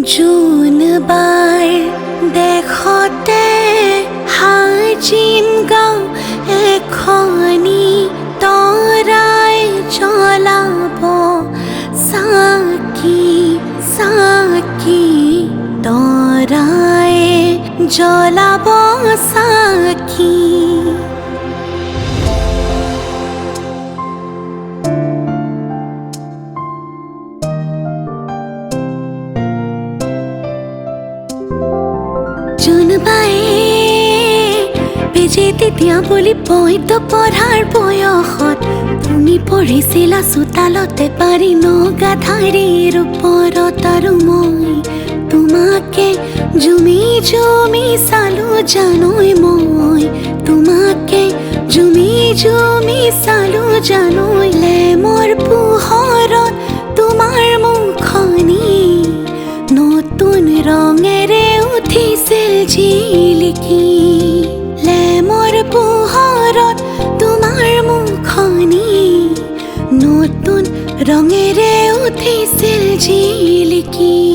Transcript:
June বাৰ দেখতে হাজিন গাঁও এখনি তৰাই জ্বলাব চাকি চাকি তৰাই জ্বলাব চাকি। জোনবায়ে বেজে তেতিয়া বুলি পঢ়িত পঢ়াৰ বয়সত তুমি পঢ়িছিলা চোতালতে পাৰি নগাধাৰীৰ ওপৰত, আৰু মই তোমাকে জুমি জুমি চালো জানোই, মই তোমাকে জুমি জুমি চালো জানোই। লেমৰ পোহৰত তোমাৰ মুখনি নতুন ৰঙেৰে উঠিছিল জিলিকি। লেমৰ পোহৰত তোমাৰ মুখনি নতুন ৰঙেৰে উঠিছিল জিলিকি।